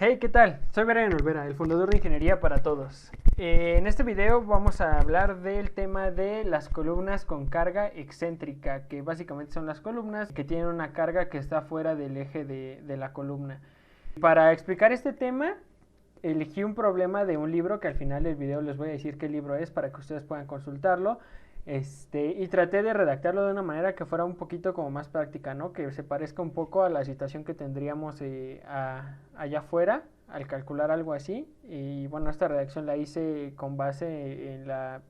Hey, ¿qué tal? Soy Brian Olvera, el fundador de Ingeniería para Todos. En este video vamos a hablar del tema de las columnas con carga excéntrica, que básicamente son las columnas que tienen una carga que está fuera del eje de la columna. Para explicar este tema, elegí un problema de un libro que al final del video les voy a decir qué libro es para que ustedes puedan consultarlo. Y traté de redactarlo de una manera que fuera un poquito como más práctica, ¿no? Que se parezca un poco a la situación que tendríamos allá afuera al calcular algo así. Y bueno, esta redacción la hice con base en la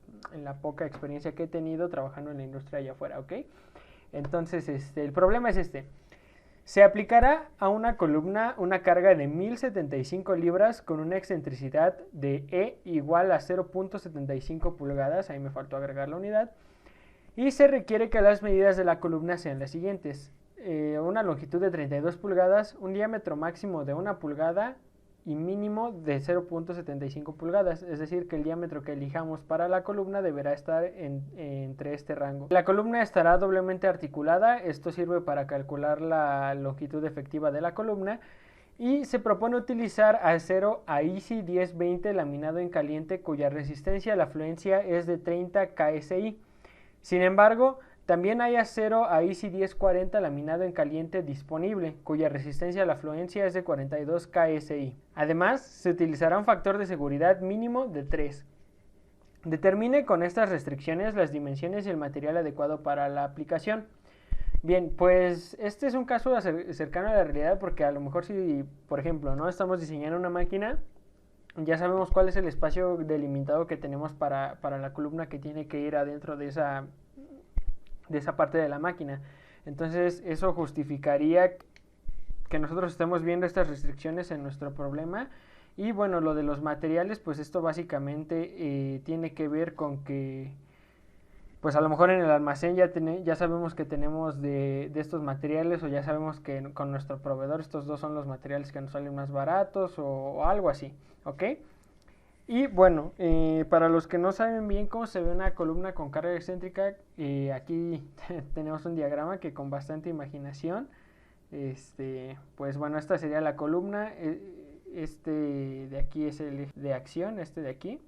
poca experiencia que he tenido trabajando en la industria allá afuera, ¿ok? Entonces, el problema es este. Se aplicará a una columna una carga de 1075 libras con una excentricidad de E igual a 0.75 pulgadas, ahí me faltó agregar la unidad, y se requiere que las medidas de la columna sean las siguientes. Una longitud de 32 pulgadas, un diámetro máximo de 1 pulgada y mínimo de 0.75 pulgadas, es decir que el diámetro que elijamos para la columna deberá estar entre este rango. La columna estará doblemente articulada, esto sirve para calcular la longitud efectiva de la columna, y se propone utilizar acero AISI 1020 laminado en caliente cuya resistencia a la fluencia es de 30 KSI. Sin embargo, también hay acero AISI 1040 laminado en caliente disponible, cuya resistencia a la fluencia es de 42 KSI. Además, se utilizará un factor de seguridad mínimo de 3. Determine con estas restricciones las dimensiones y el material adecuado para la aplicación. Bien, pues este es un caso cercano a la realidad porque a lo mejor si, por ejemplo, no estamos diseñando una máquina, ya sabemos cuál es el espacio delimitado que tenemos para la columna que tiene que ir adentro de esa parte de la máquina. Entonces eso justificaría que nosotros estemos viendo estas restricciones en nuestro problema. Y bueno, lo de los materiales, pues esto básicamente tiene que ver con que pues a lo mejor en el almacén ya sabemos que tenemos de estos materiales, o ya sabemos que con nuestro proveedor estos dos son los materiales que nos salen más baratos o algo así, ¿ok? Y bueno, para los que no saben bien cómo se ve una columna con carga excéntrica, aquí tenemos un diagrama que con bastante imaginación, pues bueno, esta sería la columna, este de aquí es el eje de acción, este de aquí,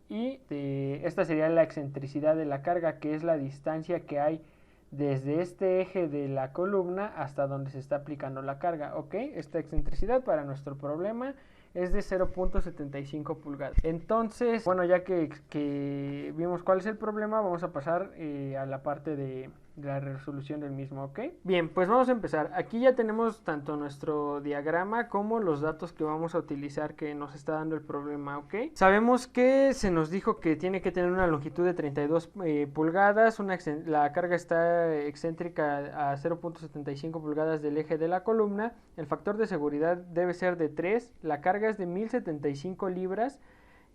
y esta sería la excentricidad de la carga, que es la distancia que hay desde este eje de la columna hasta donde se está aplicando la carga, ¿ok? Esta excentricidad para nuestro problema es de 0.75 pulgadas. Entonces, bueno, ya que vimos cuál es el problema, vamos a pasar a la parte de la resolución del mismo, ¿ok? Bien, pues vamos a empezar. Aquí ya tenemos tanto nuestro diagrama como los datos que vamos a utilizar que nos está dando el problema, ¿ok? Sabemos que se nos dijo que tiene que tener una longitud de 32 pulgadas, la carga está excéntrica a 0.75 pulgadas del eje de la columna, el factor de seguridad debe ser de 3, la carga es de 1075 libras,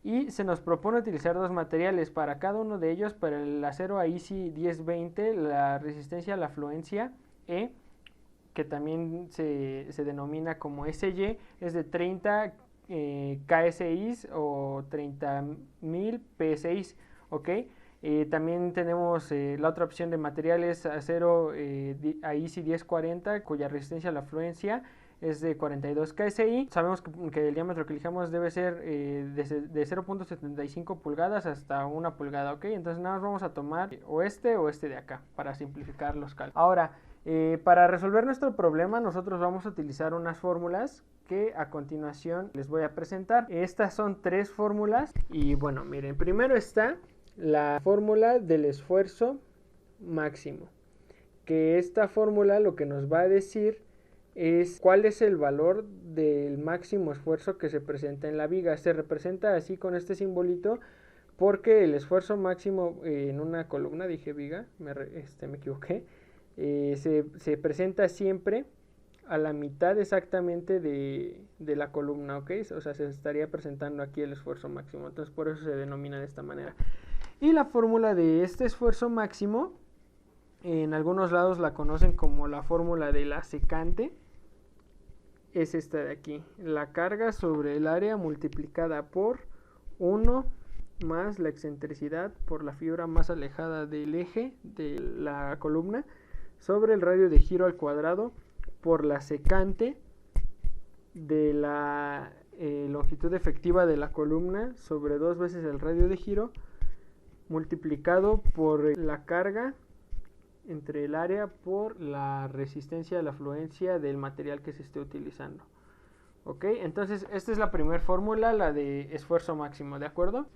y se nos propone utilizar dos materiales para cada uno de ellos. Para el acero AISI 1020, la resistencia a la fluencia E, que también se denomina como SY, es de 30 KSI o 30.000 PSI, ¿ok? También tenemos la otra opción de materiales, acero AISI 1040, cuya resistencia a la fluencia es de 42 KSI. Sabemos que el diámetro que elijamos debe ser de 0.75 pulgadas hasta 1 pulgada, ¿ok? Entonces nada más vamos a tomar o este de acá para simplificar los cálculos. Ahora, para resolver nuestro problema nosotros vamos a utilizar unas fórmulas que a continuación les voy a presentar. Estas son tres fórmulas y bueno, miren, primero está la fórmula del esfuerzo máximo, que esta fórmula lo que nos va a decir es cuál es el valor del máximo esfuerzo que se presenta en la viga. Se representa así con este simbolito porque el esfuerzo máximo en una columna, dije viga, me equivoqué, se presenta siempre a la mitad exactamente de la columna, ¿ok? O sea, se estaría presentando aquí el esfuerzo máximo, entonces por eso se denomina de esta manera. Y la fórmula de este esfuerzo máximo, en algunos lados la conocen como la fórmula de la secante, es esta de aquí, la carga sobre el área multiplicada por 1 más la excentricidad por la fibra más alejada del eje de la columna sobre el radio de giro al cuadrado por la secante de la longitud efectiva de la columna sobre 2 veces el radio de giro multiplicado por la carga entre el área por la resistencia a la fluencia del material que se esté utilizando. Ok, entonces esta es la primera fórmula, la de esfuerzo máximo, ¿de acuerdo?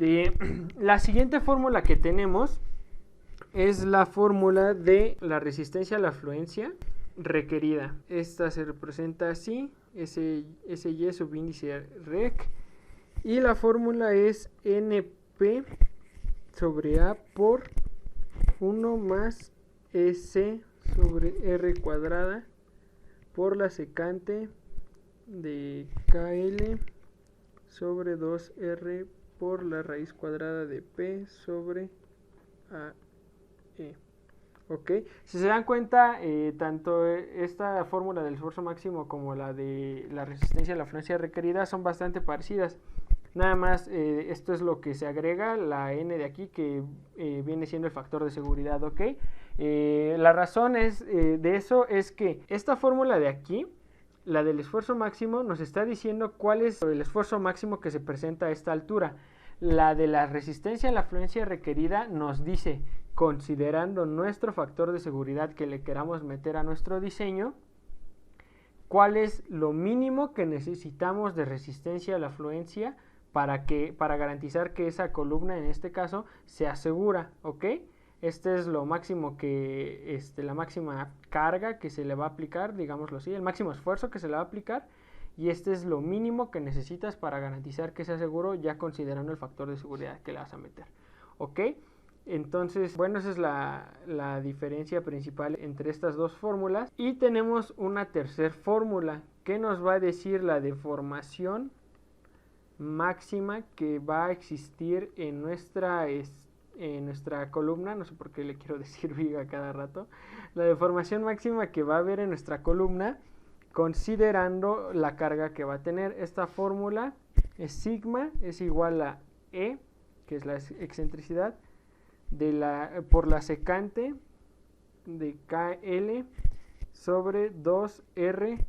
La siguiente fórmula que tenemos es la fórmula de la resistencia a la fluencia requerida. Esta se representa así, SY subíndice rec, y la fórmula es NP sobre A por 1 más S sobre R cuadrada por la secante de KL sobre 2R por la raíz cuadrada de P sobre AE. Ok, si se dan cuenta, tanto esta fórmula del esfuerzo máximo como la de la resistencia a la fluencia requerida son bastante parecidas. Nada más, esto es lo que se agrega, la N de aquí, que viene siendo el factor de seguridad, ¿ok? La razón de eso es que esta fórmula de aquí, la del esfuerzo máximo, nos está diciendo cuál es el esfuerzo máximo que se presenta a esta altura. La de la resistencia a la fluencia requerida nos dice, considerando nuestro factor de seguridad que le queramos meter a nuestro diseño, cuál es lo mínimo que necesitamos de resistencia a la fluencia para garantizar que esa columna, en este caso, sea segura, ¿ok? Este es lo máximo que, la máxima carga que se le va a aplicar, digámoslo así, el máximo esfuerzo que se le va a aplicar, y este es lo mínimo que necesitas para garantizar que sea seguro, ya considerando el factor de seguridad que le vas a meter, ¿ok? Entonces, bueno, esa es la diferencia principal entre estas dos fórmulas. Y tenemos una tercera fórmula que nos va a decir la deformación máxima que va a existir en nuestra columna. No sé por qué le quiero decir viga cada rato. La deformación máxima que va a haber en nuestra columna considerando la carga que va a tener. Esta fórmula es sigma, es igual a E, que es la excentricidad, por la secante de KL sobre 2R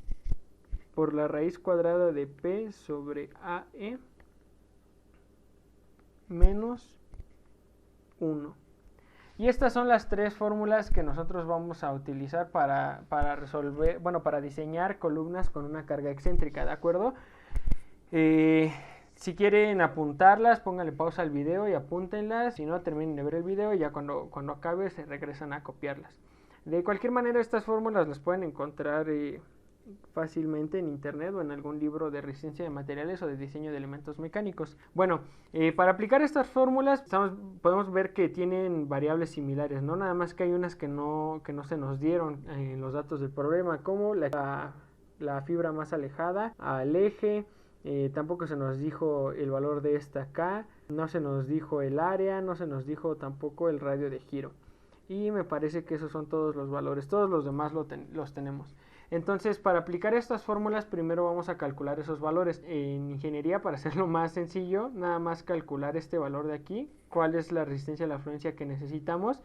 por la raíz cuadrada de P sobre AE menos 1. Y estas son las tres fórmulas que nosotros vamos a utilizar para resolver, bueno, para diseñar columnas con una carga excéntrica, ¿de acuerdo? Si quieren apuntarlas, pónganle pausa al video y apúntenlas. Si no, terminen de ver el video y ya cuando acabe se regresan a copiarlas. De cualquier manera, estas fórmulas las pueden encontrar fácilmente en internet o en algún libro de resistencia de materiales o de diseño de elementos mecánicos. Bueno, para aplicar estas fórmulas podemos ver que tienen variables similares, ¿no? Nada más que hay unas que no se nos dieron en los datos del problema, como la fibra más alejada al eje. Tampoco se nos dijo el valor de esta acá, no se nos dijo el área, no se nos dijo tampoco el radio de giro. Y me parece que esos son todos los valores, todos los demás los tenemos. Entonces, para aplicar estas fórmulas, primero vamos a calcular esos valores. En ingeniería, para hacerlo más sencillo, nada más calcular este valor de aquí, cuál es la resistencia a la fluencia que necesitamos,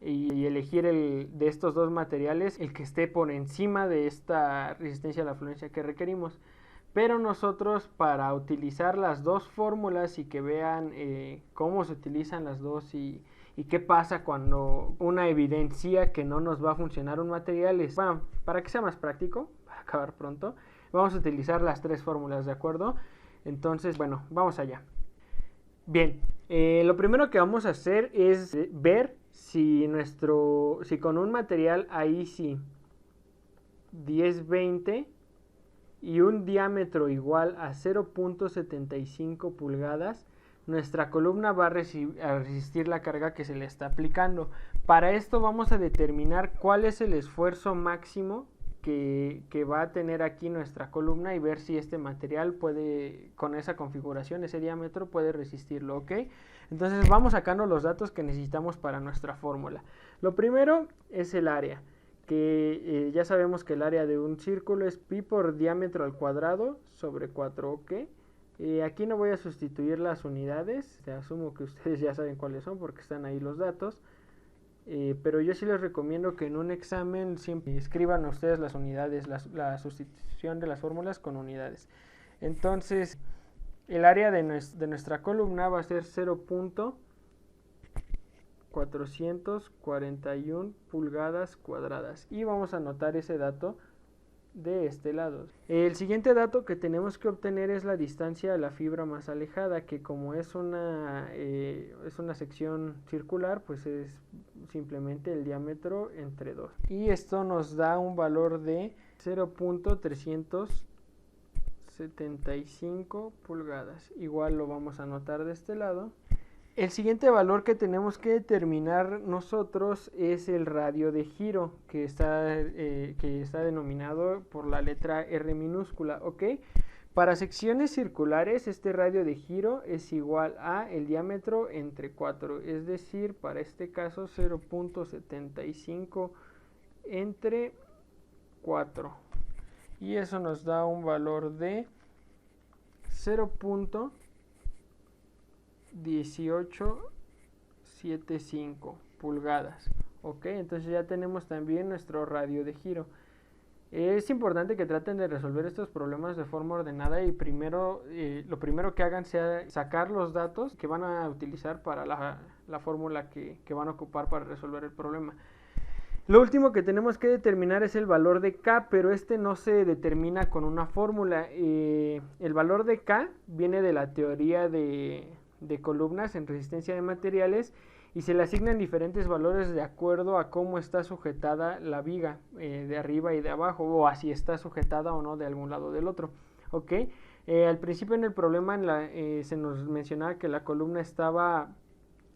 y elegir de estos dos materiales el que esté por encima de esta resistencia a la fluencia que requerimos. Pero nosotros, para utilizar las dos fórmulas y que vean cómo se utilizan las dos y qué pasa cuando una evidencia que no nos va a funcionar un material, bueno, para que sea más práctico, para acabar pronto, vamos a utilizar las tres fórmulas, ¿de acuerdo? Entonces, bueno, vamos allá. Bien, lo primero que vamos a hacer es ver si con un material AISI 1020 y un diámetro igual a 0.75 pulgadas, nuestra columna va a resistir la carga que se le está aplicando. Para esto vamos a determinar cuál es el esfuerzo máximo que va a tener aquí nuestra columna y ver si este material puede, con esa configuración, ese diámetro, puede resistirlo, ¿ok? Entonces vamos sacando los datos que necesitamos para nuestra fórmula. Lo primero es el área, que ya sabemos que el área de un círculo es pi por diámetro al cuadrado sobre 4, ¿ok? Aquí no voy a sustituir las unidades, asumo que ustedes ya saben cuáles son porque están ahí los datos. pero yo sí les recomiendo que en un examen siempre escriban ustedes las unidades, la sustitución de las fórmulas con unidades. Entonces, el área de nuestra columna va a ser 0.441 pulgadas cuadradas y vamos a anotar ese dato de este lado. El siguiente dato que tenemos que obtener es la distancia a la fibra más alejada, que como es una sección circular, pues es simplemente el diámetro entre 2. Y esto nos da un valor de 0.375 pulgadas. Igual lo vamos a anotar de este lado. El siguiente valor que tenemos que determinar nosotros es el radio de giro, que está denominado por la letra R minúscula, ¿ok? Para secciones circulares, este radio de giro es igual a el diámetro entre 4, es decir, para este caso 0.75 entre 4. Y eso nos da un valor de 0.1875 pulgadas. Ok, entonces ya tenemos también nuestro radio de giro. Es importante que traten de resolver estos problemas de forma ordenada y lo primero que hagan sea sacar los datos que van a utilizar para la fórmula que van a ocupar para resolver el problema. Lo último que tenemos que determinar es el valor de K, pero este no se determina con una fórmula. El valor de K viene de la teoría de columnas en resistencia de materiales y se le asignan diferentes valores de acuerdo a cómo está sujetada la viga de arriba y de abajo, o a si está sujetada o no de algún lado del otro. ¿Ok? Al principio en el problema se nos mencionaba que la columna estaba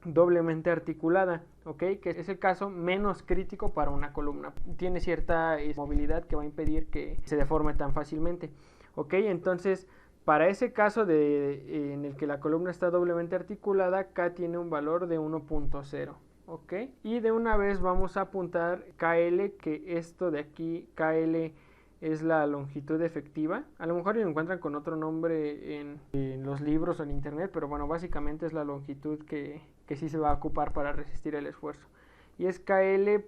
doblemente articulada, ¿ok? Que es el caso menos crítico para una columna. Tiene cierta movilidad que va a impedir que se deforme tan fácilmente, ¿ok? Entonces, para ese caso en el que la columna está doblemente articulada, K tiene un valor de 1.0, ¿ok? Y de una vez vamos a apuntar KL, que esto de aquí, KL, es la longitud efectiva. A lo mejor lo encuentran con otro nombre en los libros o en internet, pero bueno, básicamente es la longitud que sí se va a ocupar para resistir el esfuerzo. Y es KL,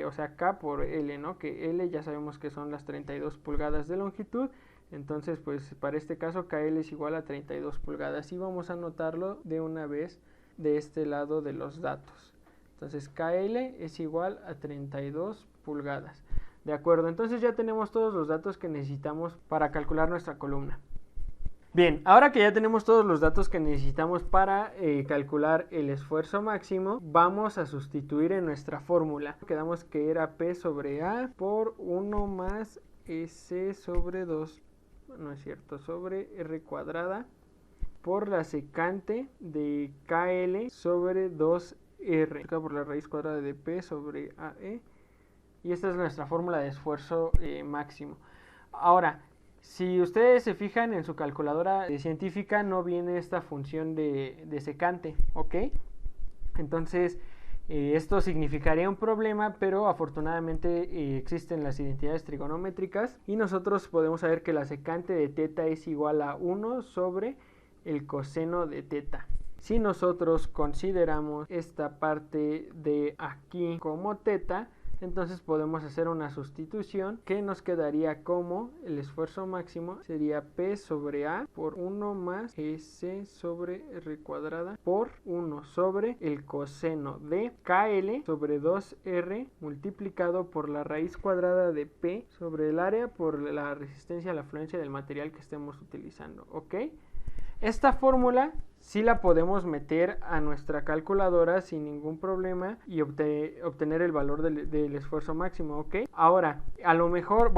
o sea, K por L, ¿no? Que L ya sabemos que son las 32 pulgadas de longitud. Entonces, pues para este caso KL es igual a 32 pulgadas y vamos a anotarlo de una vez de este lado de los datos. Entonces KL es igual a 32 pulgadas. De acuerdo, entonces ya tenemos todos los datos que necesitamos para calcular nuestra columna. Bien, ahora que ya tenemos todos los datos que necesitamos para calcular el esfuerzo máximo, vamos a sustituir en nuestra fórmula. Quedamos que era P sobre A por 1 más S sobre 2, no es cierto, sobre R cuadrada por la secante de KL sobre 2R por la raíz cuadrada de P sobre AE. Y esta es nuestra fórmula de esfuerzo máximo. Ahora, si ustedes se fijan en su calculadora científica, no viene esta función de secante, ¿ok? Entonces, esto significaría un problema, pero afortunadamente existen las identidades trigonométricas y nosotros podemos saber que la secante de teta es igual a 1 sobre el coseno de teta. Si nosotros consideramos esta parte de aquí como teta, entonces podemos hacer una sustitución que nos quedaría como el esfuerzo máximo sería P sobre A por 1 más S sobre R cuadrada por 1 sobre el coseno de KL sobre 2R multiplicado por la raíz cuadrada de P sobre el área por la resistencia a la fluencia del material que estemos utilizando, ¿ok? Esta fórmula sí la podemos meter a nuestra calculadora sin ningún problema y obtener el valor del esfuerzo máximo, ¿ok? Ahora, a lo mejor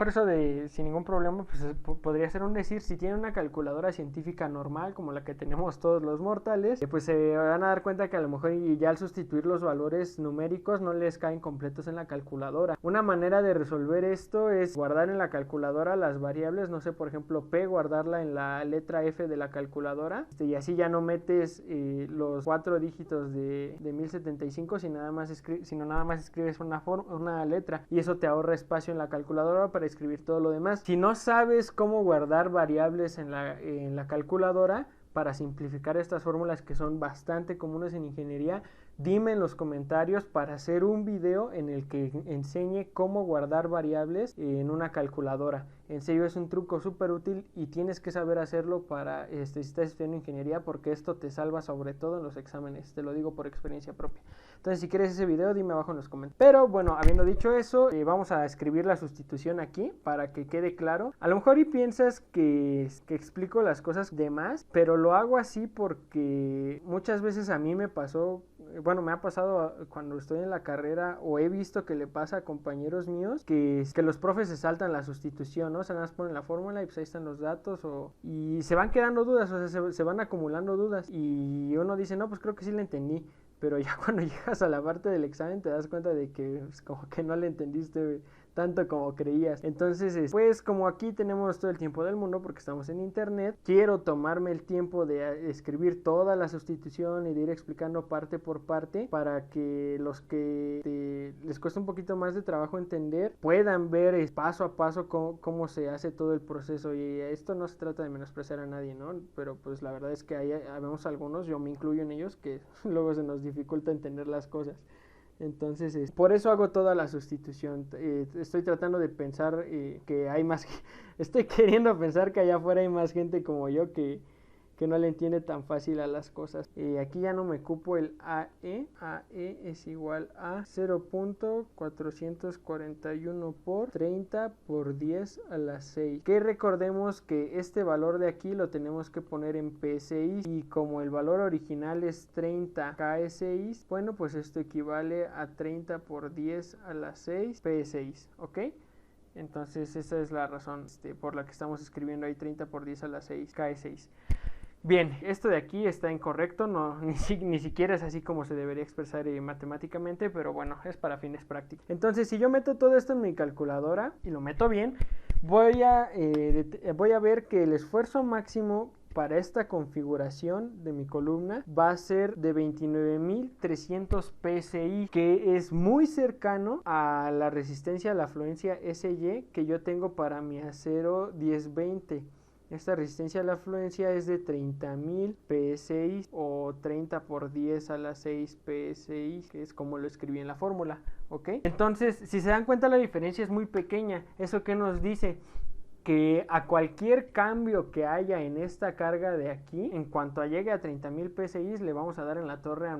eso de sin ningún problema, pues podría ser un decir, si tienen una calculadora científica normal, como la que tenemos todos los mortales, pues se van a dar cuenta que a lo mejor ya al sustituir los valores numéricos no les caen completos en la calculadora. Una manera de resolver esto es guardar en la calculadora las variables, no sé, por ejemplo, P, guardarla en la letra F de la calculadora, y así ya no metes los 4 dígitos de 1075, sino nada más escribes una letra, y eso te ahorra espacio en la calculadora para escribir todo lo demás. Si no sabes cómo guardar variables en la calculadora, para simplificar estas fórmulas que son bastante comunes en ingeniería, dime en los comentarios para hacer un video en el que enseñe cómo guardar variables en una calculadora. En serio, es un truco súper útil y tienes que saber hacerlo para si estás estudiando ingeniería, porque esto te salva sobre todo en los exámenes, te lo digo por experiencia propia. Entonces, si quieres ese video, dime abajo en los comentarios. Pero bueno, habiendo dicho eso, vamos a escribir la sustitución aquí para que quede claro. A lo mejor y piensas que explico las cosas de más, pero lo hago así porque muchas veces a mí me pasó, bueno, me ha pasado cuando estoy en la carrera, o he visto que le pasa a compañeros míos que los profes se saltan la sustitución, ¿no? O sea, nada más ponen la fórmula y pues ahí están los datos, y se van quedando dudas, o sea, se van acumulando dudas, y uno dice, no, pues creo que sí le entendí. Pero ya cuando llegas a la parte del examen te das cuenta de que pues, como que no le entendiste tanto como creías. Entonces, pues como aquí tenemos todo el tiempo del mundo porque estamos en internet, quiero tomarme el tiempo de escribir toda la sustitución y de ir explicando parte por parte para que los que les cuesta un poquito más de trabajo entender puedan ver paso a paso cómo se hace todo el proceso. Y esto no se trata de menospreciar a nadie, ¿no? Pero pues la verdad es que habemos algunos, yo me incluyo en ellos, que luego se nos dificulta entender las cosas. Entonces, por eso hago toda la sustitución. Estoy tratando de pensar que hay más... Estoy queriendo pensar que allá afuera hay más gente como yo que no le entiende tan fácil a las cosas. Aquí ya no me cupo el AE. AE es igual a 0.441 por 30 por 10 a la 6. Que recordemos que este valor de aquí lo tenemos que poner en PSI. Y como el valor original es 30 KSI, bueno, pues esto equivale a 30 por 10 a la 6 PSI, ¿ok? Entonces esa es la razón por la que estamos escribiendo ahí 30 por 10 a la 6 KSI. Bien, esto de aquí está incorrecto, no, ni siquiera es así como se debería expresar matemáticamente, pero bueno, es para fines prácticos. Entonces, si yo meto todo esto en mi calculadora y lo meto bien, voy a ver que el esfuerzo máximo para esta configuración de mi columna va a ser de 29.300 PSI, que es muy cercano a la resistencia a la afluencia SY que yo tengo para mi acero 1020. Esta resistencia a la afluencia es de 30.000 PSI o 30 por 10 a la 6 PSI, que es como lo escribí en la fórmula, ¿ok? Entonces, si se dan cuenta, la diferencia es muy pequeña. ¿Eso qué nos dice? Que a cualquier cambio que haya en esta carga de aquí, en cuanto llegue a 30.000 PSI, le vamos a dar en la torre a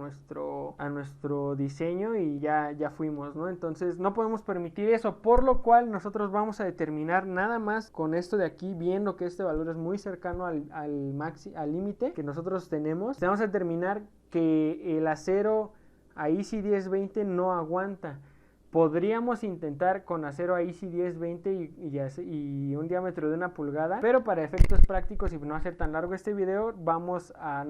nuestro diseño y ya fuimos, ¿no? Entonces no podemos permitir eso, por lo cual nosotros vamos a determinar nada más con esto de aquí, viendo que este valor es muy cercano al límite que nosotros tenemos. Vamos a determinar que el acero a ISI 1020 no aguanta. Podríamos intentar con acero a ISI 1020 y un diámetro de 1 pulgada, pero para efectos prácticos y no hacer tan largo este video, vamos a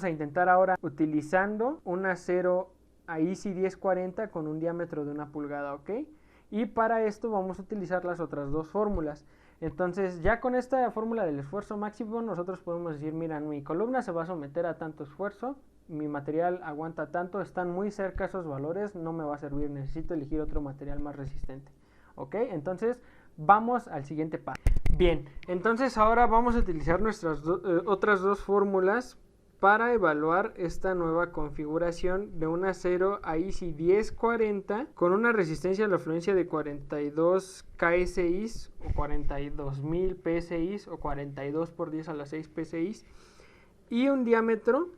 intentar ahora utilizando un acero a ISI 1040 con un diámetro de 1 pulgada, ¿ok? Y para esto vamos a utilizar las otras dos fórmulas. Entonces, ya con esta fórmula del esfuerzo máximo, nosotros podemos decir, mira, mi columna se va a someter a tanto esfuerzo, mi material aguanta tanto, están muy cerca esos valores, no me va a servir, necesito elegir otro material más resistente, ¿ok? Entonces, vamos al siguiente paso. Bien, entonces ahora vamos a utilizar nuestras otras dos fórmulas para evaluar esta nueva configuración de un acero a ISI 1040 con una resistencia a la afluencia de 42 KSI o 42.000 PSI o 42 por 10 a la 6 PSI y un diámetro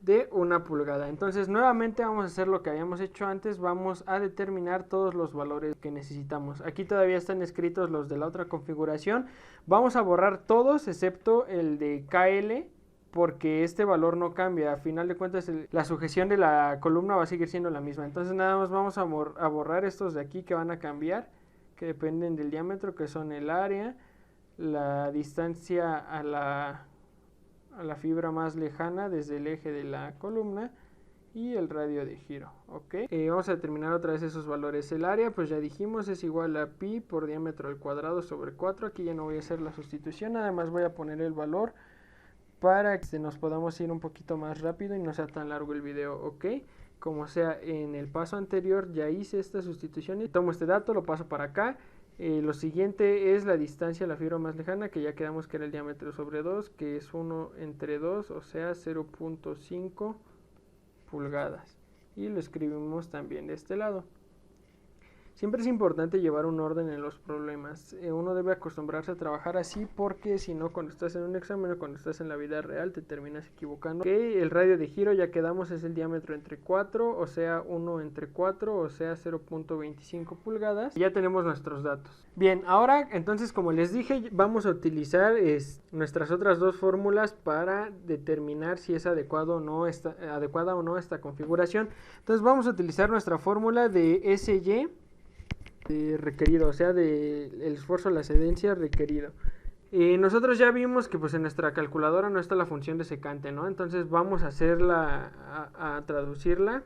de 1 pulgada. Entonces nuevamente vamos a hacer lo que habíamos hecho antes, vamos a determinar todos los valores que necesitamos. Aquí todavía están escritos los de la otra configuración, vamos a borrar todos excepto el de KL, porque este valor no cambia. A final de cuentas la sujeción de la columna va a seguir siendo la misma. Entonces nada más vamos a borrar estos de aquí que van a cambiar, que dependen del diámetro, que son el área, la distancia a la fibra más lejana desde el eje de la columna y el radio de giro, ¿ok? Vamos a determinar otra vez esos valores. El área, pues ya dijimos, es igual a pi por diámetro al cuadrado sobre 4. Aquí ya no voy a hacer la sustitución, además voy a poner el valor para que nos podamos ir un poquito más rápido y no sea tan largo el video, ¿ok? Como sea, en el paso anterior ya hice esta sustitución y tomo este dato, lo paso para acá. Lo siguiente es la distancia a la fibra más lejana, que ya quedamos que era el diámetro sobre 2, que es 1 entre 2, o sea 0.5 pulgadas. Y lo escribimos también de este lado. Siempre es importante llevar un orden en los problemas. Uno debe acostumbrarse a trabajar así porque si no, cuando estás en un examen o cuando estás en la vida real te terminas equivocando. Ok, el radio de giro ya quedamos es el diámetro entre 4, o sea 1 entre 4, o sea 0.25 pulgadas. Ya tenemos nuestros datos. Bien, ahora entonces como les dije vamos a utilizar nuestras otras dos fórmulas para determinar si es adecuada o no esta configuración. Entonces vamos a utilizar nuestra fórmula de SY requerido, o sea, del esfuerzo a la excedencia requerido. Nosotros ya vimos que pues en nuestra calculadora no está la función de secante, ¿no? Entonces vamos a hacerla, a traducirla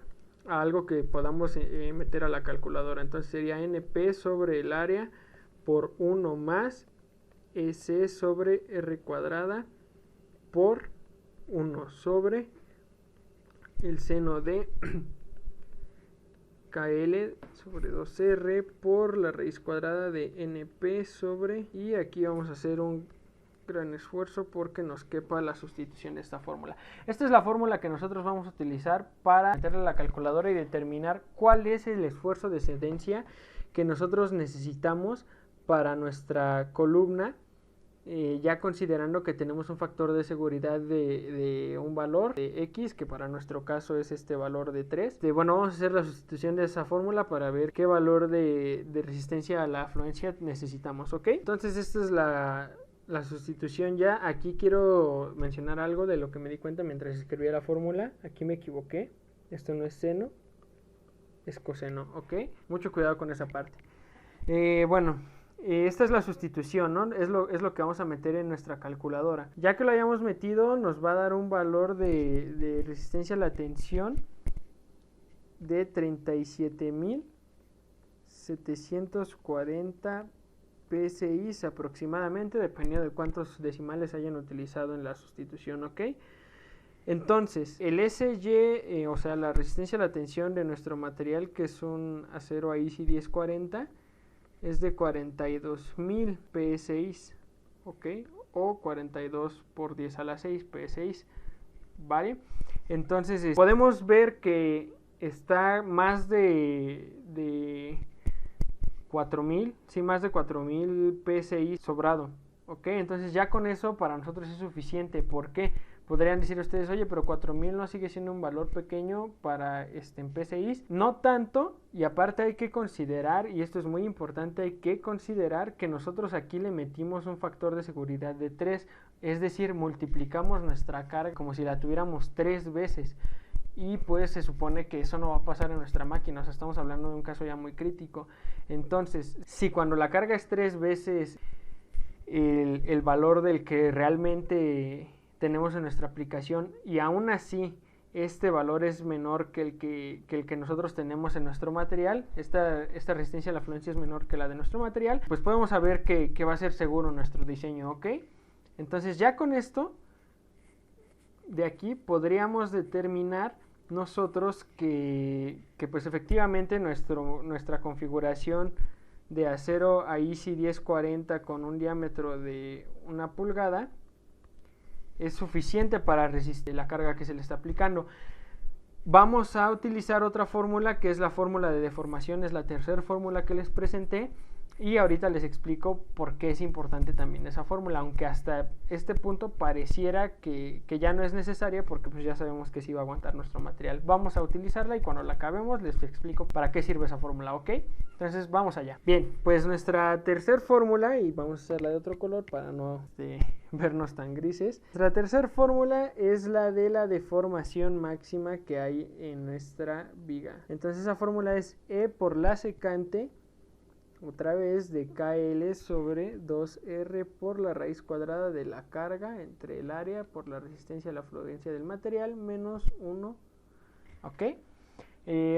a algo que podamos meter a la calculadora. Entonces sería NP sobre el área por 1 más S sobre R cuadrada por 1 sobre el seno de KL sobre 2R por la raíz cuadrada de NP sobre, y aquí vamos a hacer un gran esfuerzo porque nos quepa la sustitución de esta fórmula. Esta es la fórmula que nosotros vamos a utilizar para meterle a la calculadora y determinar cuál es el esfuerzo de excedencia que nosotros necesitamos para nuestra columna, ya considerando que tenemos un factor de seguridad de un valor de X, que para nuestro caso es este valor de 3. Bueno, vamos a hacer la sustitución de esa fórmula para ver qué valor de resistencia a la afluencia necesitamos, ¿ok? Entonces esta es la sustitución ya. Aquí quiero mencionar algo de lo que me di cuenta mientras escribía la fórmula. Aquí me equivoqué, esto no es seno, es coseno, ¿ok? Mucho cuidado con esa parte. Bueno, esta es la sustitución, ¿no? Es lo que vamos a meter en nuestra calculadora. Ya que lo hayamos metido, nos va a dar un valor de resistencia a la tensión de 37.740 PSI aproximadamente, dependiendo de cuántos decimales hayan utilizado en la sustitución, ¿ok? Entonces, el SY, o sea, la resistencia a la tensión de nuestro material, que es un acero AISI 1040, es de 42.000 PSI, ¿ok? O 42 por 10 a la 6 PSI, ¿vale? Entonces, podemos ver que está más de 4.000, sí, más de 4.000 PSI sobrado, ¿ok? Entonces ya con eso para nosotros es suficiente. ¿Por qué? Podrían decir ustedes, oye, pero 4.000 no sigue siendo un valor pequeño para en PSI. No tanto, y aparte hay que considerar, y esto es muy importante, hay que considerar que nosotros aquí le metimos un factor de seguridad de 3, es decir, multiplicamos nuestra carga como si la tuviéramos 3 veces. Y pues se supone que eso no va a pasar en nuestra máquina, o sea, estamos hablando de un caso ya muy crítico. Entonces, si cuando la carga es 3 veces el valor del que realmente tenemos en nuestra aplicación, y aún así este valor es menor que el que nosotros tenemos en nuestro material, esta resistencia a la afluencia es menor que la de nuestro material, pues podemos saber que va a ser seguro nuestro diseño, ¿ok? Entonces ya con esto, de aquí podríamos determinar nosotros que pues efectivamente nuestra configuración de acero AISI 1040 con un diámetro de 1 pulgada es suficiente para resistir la carga que se le está aplicando. Vamos a utilizar otra fórmula que es la fórmula de deformación, es la tercera fórmula que les presenté, y ahorita les explico por qué es importante también esa fórmula, aunque hasta este punto pareciera que ya no es necesaria porque pues ya sabemos que sí va a aguantar nuestro material. Vamos a utilizarla y cuando la acabemos les explico para qué sirve esa fórmula, ¿ok? Entonces vamos allá. Bien, pues nuestra tercera fórmula, y vamos a hacerla de otro color para no vernos tan grises. Nuestra tercera fórmula es la de la deformación máxima que hay en nuestra viga. Entonces esa fórmula es E por la secante, otra vez de KL sobre 2R por la raíz cuadrada de la carga entre el área por la resistencia a la afluencia del material menos 1, ¿ok?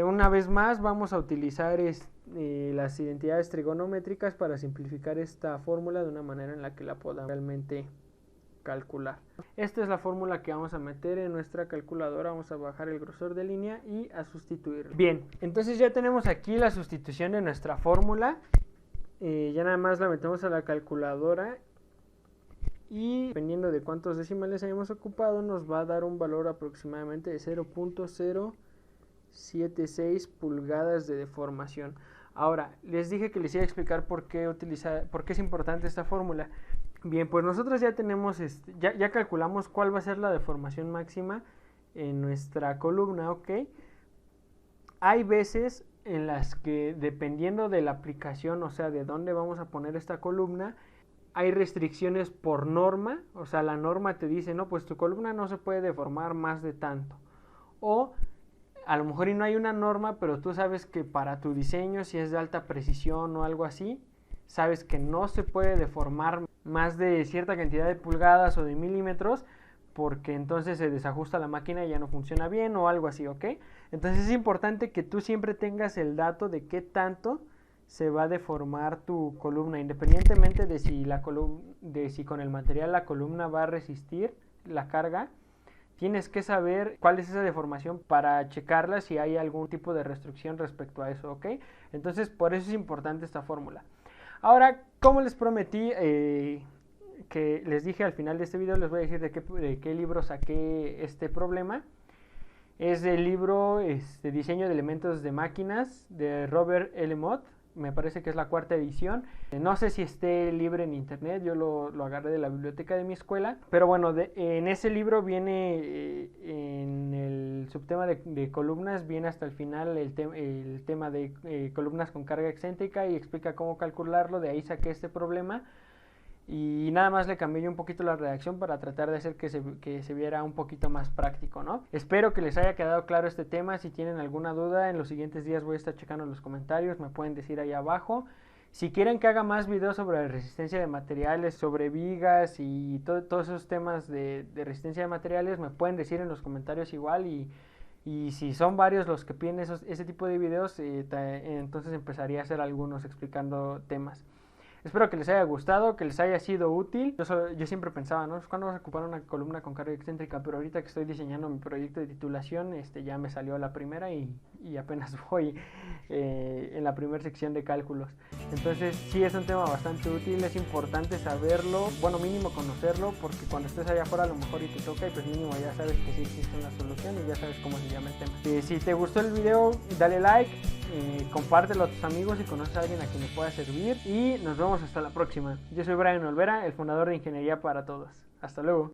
Una vez más vamos a utilizar las identidades trigonométricas para simplificar esta fórmula de una manera en la que la podamos realmente calcular. Esta es la fórmula que vamos a meter en nuestra calculadora. Vamos a bajar el grosor de línea y a sustituirlo. Bien, entonces ya tenemos aquí la sustitución de nuestra fórmula. Ya nada más la metemos a la calculadora y dependiendo de cuántos decimales hayamos ocupado nos va a dar un valor aproximadamente de 0.076 pulgadas de deformación. Ahora, les dije que les iba a explicar por qué es importante esta fórmula. Bien, pues nosotros ya tenemos, ya calculamos cuál va a ser la deformación máxima en nuestra columna, ¿ok? Hay veces en las que, dependiendo de la aplicación, o sea, de dónde vamos a poner esta columna, hay restricciones por norma, o sea, la norma te dice, no, pues tu columna no se puede deformar más de tanto. O a lo mejor y no hay una norma, pero tú sabes que para tu diseño, si es de alta precisión o algo así, sabes que no se puede deformar más de cierta cantidad de pulgadas o de milímetros, porque entonces se desajusta la máquina y ya no funciona bien o algo así, ¿ok? Entonces es importante que tú siempre tengas el dato de qué tanto se va a deformar tu columna, independientemente de si con el material la columna va a resistir la carga. Tienes que saber cuál es esa deformación para checarla si hay algún tipo de restricción respecto a eso, ¿ok? Entonces, por eso es importante esta fórmula. Ahora, como les prometí, que les dije al final de este video, les voy a decir de qué libro saqué este problema. Es del libro Diseño de elementos de máquinas de Robert L. Mott. Me parece que es la 4ª edición. No sé si esté libre en internet, yo lo agarré de la biblioteca de mi escuela. Pero bueno, en ese libro viene, en el subtema de columnas, viene hasta el final el tema de columnas con carga excéntrica y explica cómo calcularlo. De ahí saqué este problema. Y nada más le cambié yo un poquito la redacción para tratar de hacer que se viera un poquito más práctico, ¿no? Espero que les haya quedado claro este tema. Si tienen alguna duda, en los siguientes días voy a estar checando los comentarios, me pueden decir ahí abajo. Si quieren que haga más videos sobre resistencia de materiales, sobre vigas y todos esos temas de resistencia de materiales, me pueden decir en los comentarios igual. Y si son varios los que piden ese tipo de videos, entonces empezaría a hacer algunos explicando temas. Espero que les haya gustado, que les haya sido útil. Yo siempre pensaba, ¿no? ¿Cuándo vas a ocupar una columna con carga excéntrica? Pero ahorita que estoy diseñando mi proyecto de titulación, ya me salió la primera y apenas voy en la primera sección de cálculos. Entonces sí es un tema bastante útil, es importante saberlo, bueno, mínimo conocerlo, porque cuando estés allá afuera a lo mejor y te toca, y pues mínimo ya sabes que sí existe una solución y ya sabes cómo se llama el tema. Si te gustó el video, dale like, compártelo a tus amigos y conoces a alguien a quien le pueda servir, y nos vemos hasta la próxima. Yo soy Brian Olvera, el fundador de Ingeniería para Todos. Hasta luego.